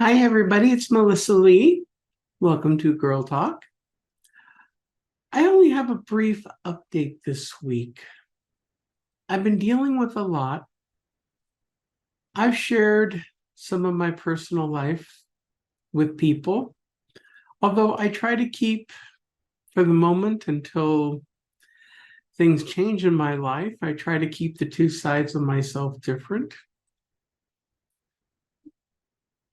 Hi, everybody. It's Melissa Lee. Welcome to Girl Talk. I only have a brief update this week. I've been dealing with a lot. I've shared some of my personal life with people, although I try to keep, for the moment, until things change in my life, I try to keep the two sides of myself different.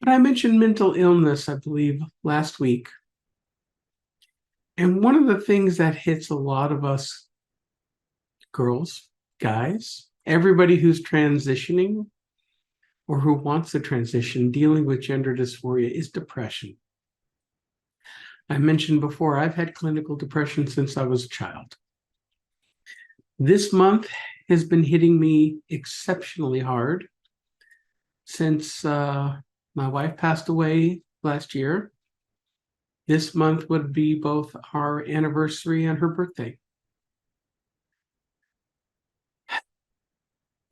But I mentioned mental illness, I believe, last week. And one of the things that hits a lot of us girls, guys, everybody who's transitioning or who wants to transition, dealing with gender dysphoria, is depression. I mentioned before, I've had clinical depression since I was a child. This month has been hitting me exceptionally hard since my wife passed away last year. This month would be both our anniversary and her birthday.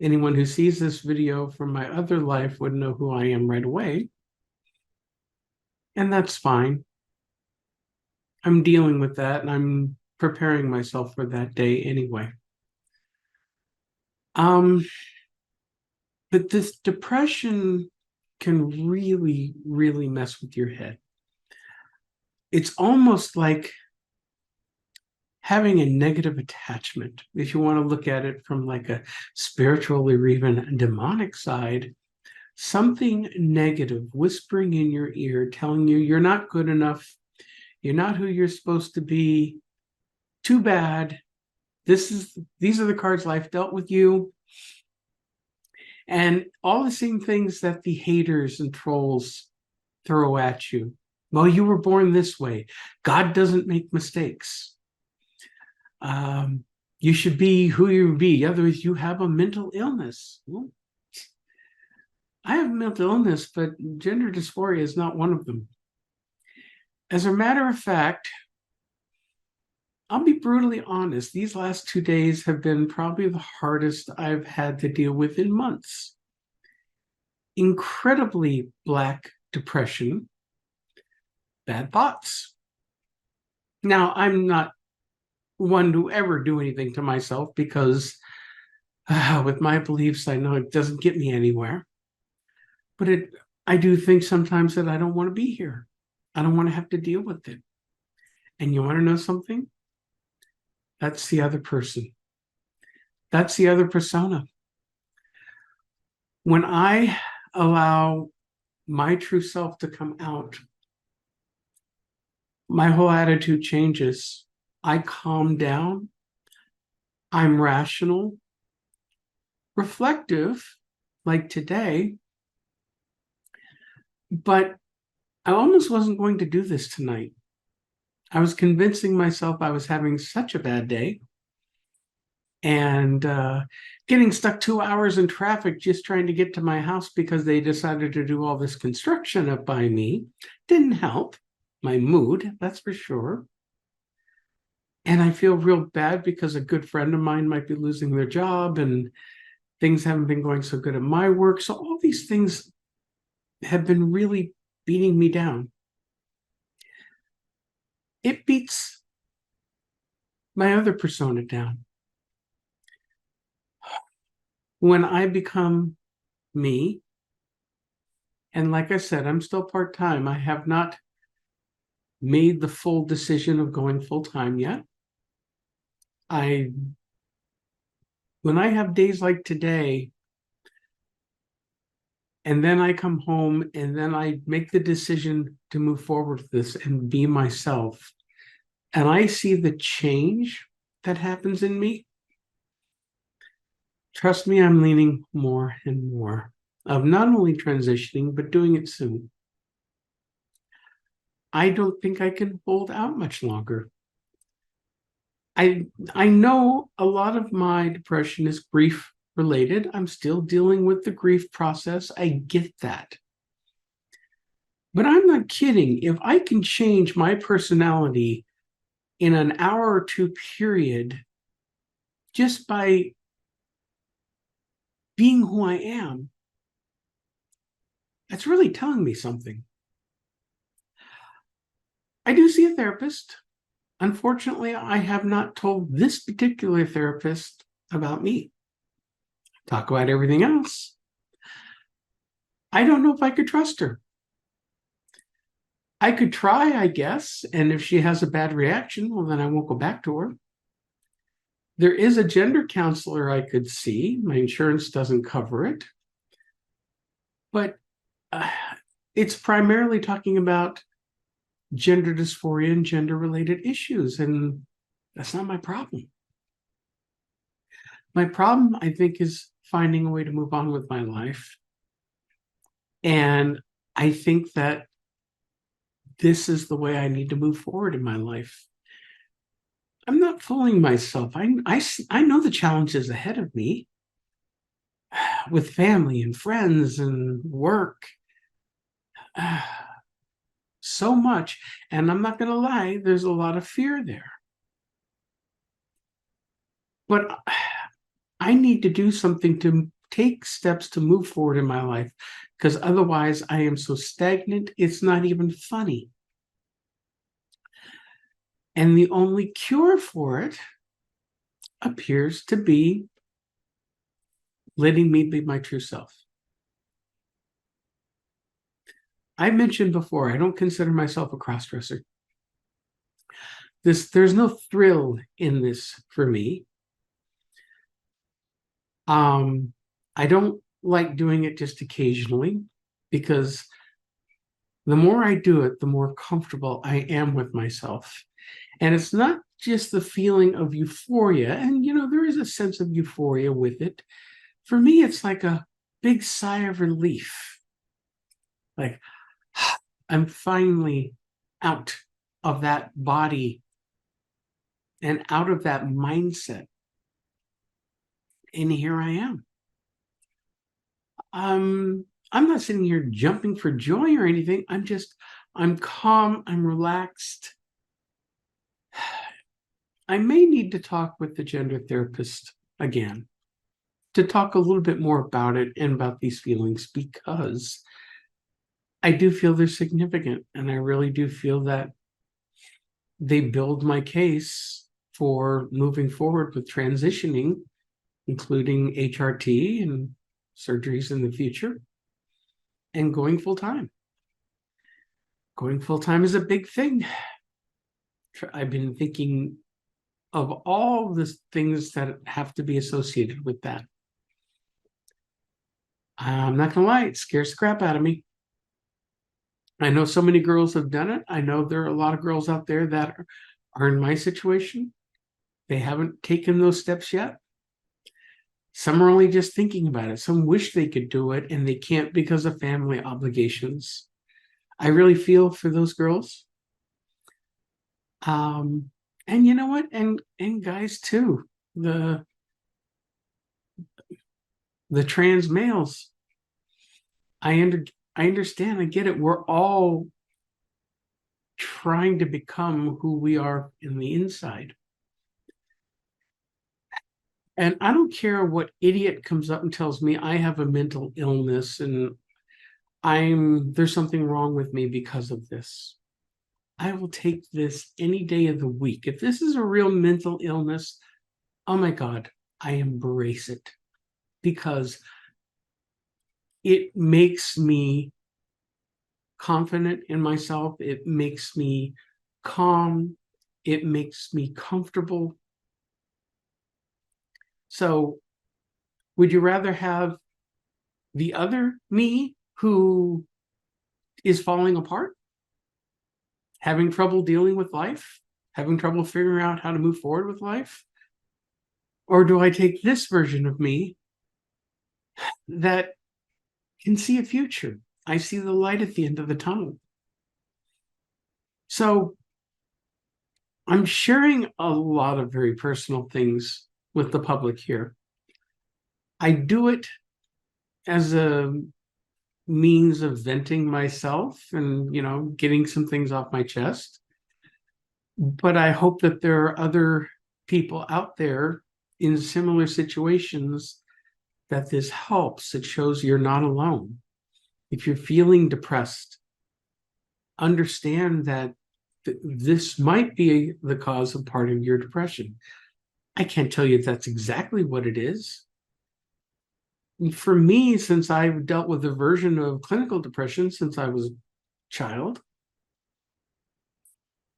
Anyone who sees this video from my other life would know who I am right away. And that's fine. I'm dealing with that and I'm preparing myself for that day anyway. Um, but this depression can really, really mess with your head. It's almost like having a negative attachment. If you want to look at it from like a spiritual or even demonic side, something negative whispering in your ear, telling you you're not good enough, you're not who you're supposed to be, too bad. These are the cards life dealt with you. And all the same things that the haters and trolls throw at you. Well, you were born this way. God doesn't make mistakes. You should be who you be. Otherwise, you have a mental illness. Well, I have mental illness, but gender dysphoria is not one of them. As a matter of fact, I'll be brutally honest. These last 2 days have been probably the hardest I've had to deal with in months. Incredibly Black depression, bad thoughts. Now, I'm not one to ever do anything to myself because with my beliefs, I know it doesn't get me anywhere. But I do think sometimes that I don't want to be here. I don't want to have to deal with it. And you want to know something? That's the other person. That's the other persona. When I allow my true self to come out, my whole attitude changes. I calm down. I'm rational, reflective, like today, but I almost wasn't going to do this tonight. I was convincing myself I was having such a bad day and getting stuck 2 hours in traffic just trying to get to my house because they decided to do all this construction up by me didn't help my mood, that's for sure. And I feel real bad because a good friend of mine might be losing their job and things haven't been going so good at my work. So all these things have been really beating me down. It beats my other persona down. When I become me, and like I said, I'm still part-time. I have not made the full decision of going full-time yet. I when I have days like today, and then I come home and then I make the decision to move forward with this and be myself, and I see the change that happens in me, trust me, I'm leaning more and more of not only transitioning, but doing it soon. I don't think I can hold out much longer. I I know a lot of my depression is grief related. I'm still dealing with the grief process. I get that. But I'm not kidding. If I can change my personality in an hour or two period just by being who I am, It's really telling me something. I do see a therapist. Unfortunately, I have not told this particular therapist about me. Talk about everything else. I don't know if I could trust her. I could try, I guess, and if she has a bad reaction, well, then I won't go back to her. There is a gender counselor I could see. My insurance doesn't cover it. But it's primarily talking about gender dysphoria and gender related issues, and that's not my problem. My problem, I think, is finding a way to move on with my life. And I think that this is the way I need to move forward in my life. I'm not fooling myself. I know the challenges ahead of me with family and friends and work. So much. And I'm not going to lie, there's a lot of fear there. But I need to do something to take steps to move forward in my life, because otherwise I am so stagnant, it's not even funny. And the only cure for it appears to be letting me be my true self. I mentioned before, I don't consider myself a crossdresser. There's no thrill in this for me. I don't like doing it just occasionally, because the more I do it, the more comfortable I am with myself. And it's not just the feeling of euphoria, and there is a sense of euphoria with it. For me, it's like a big sigh of relief. Like, I'm finally out of that body and out of that mindset. And here I am. I'm not sitting here jumping for joy or anything. I'm calm, I'm relaxed. I may need to talk with the gender therapist again to talk a little bit more about it and about these feelings, because I do feel they're significant, and I really do feel that they build my case for moving forward with transitioning, including HRT and surgeries in the future, and going full time. Going full time is a big thing. I've been thinking of all the things that have to be associated with that. I'm not gonna lie, it scares the crap out of me. I know so many girls have done it. I know there are a lot of girls out there that are in my situation. They haven't taken those steps yet. Some are only just thinking about it. Some wish they could do it and they can't because of family obligations. I really feel for those girls. And you know what? And guys too. The trans males. I understand. I get it. We're all trying to become who we are in the inside. And I don't care what idiot comes up and tells me I have a mental illness and there's something wrong with me because of this. I will take this any day of the week. If this is a real mental illness, oh my God, I embrace it, because it makes me confident in myself. It makes me calm. It makes me comfortable. So, would you rather have the other me who is falling apart, having trouble dealing with life, having trouble figuring out how to move forward with life? Or do I take this version of me that can see a future? I see the light at the end of the tunnel. So I'm sharing a lot of very personal things with the public here. I do it as a means of venting myself and, getting some things off my chest. But I hope that there are other people out there in similar situations that this helps. It shows you're not alone. If you're feeling depressed, understand that this might be the cause of part of your depression. I can't tell you if that's exactly what it is. For me, since I've dealt with a version of clinical depression since I was a child,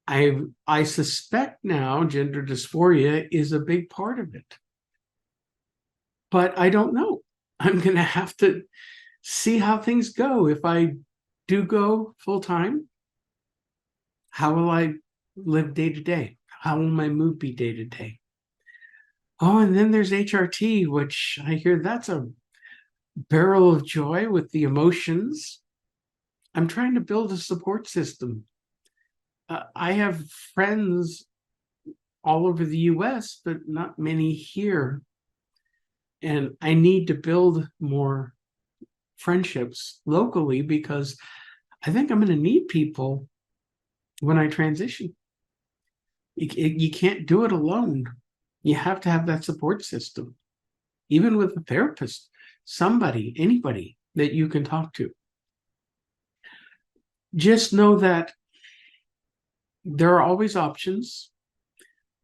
I suspect now gender dysphoria is a big part of it. But I don't know. I'm going to have to see how things go. If I do go full time, how will I live day to day? How will my mood be day to day? Oh, and then there's HRT, which I hear that's a barrel of joy with the emotions. I'm trying to build a support system. I have friends all over the US, but not many here. And I need to build more friendships locally because I think I'm going to need people when I transition. You can't do it alone. You have to have that support system, even with a therapist, somebody, anybody that you can talk to. Just know that there are always options.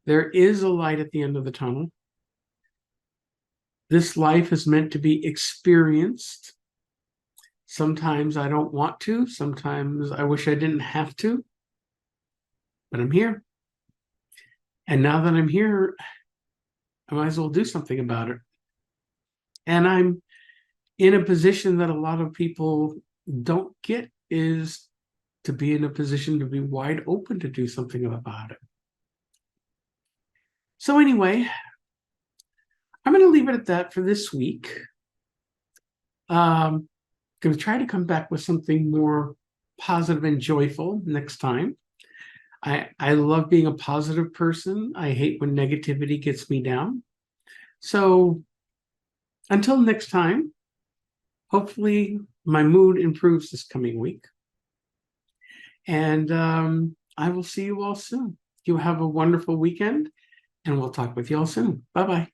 There is a light at the end of the tunnel. This life is meant to be experienced. Sometimes I don't want to. Sometimes I wish I didn't have to. But I'm here. And now that I'm here, I might as well do something about it. And I'm in a position that a lot of people don't get, is to be in a position to be wide open to do something about it. So anyway, I'm going to leave it at that for this week. Going to try to come back with something more positive and joyful next time. I love being a positive person. I hate when negativity gets me down. So until next time, hopefully my mood improves this coming week. And I will see you all soon. You have a wonderful weekend, and we'll talk with you all soon. Bye-bye.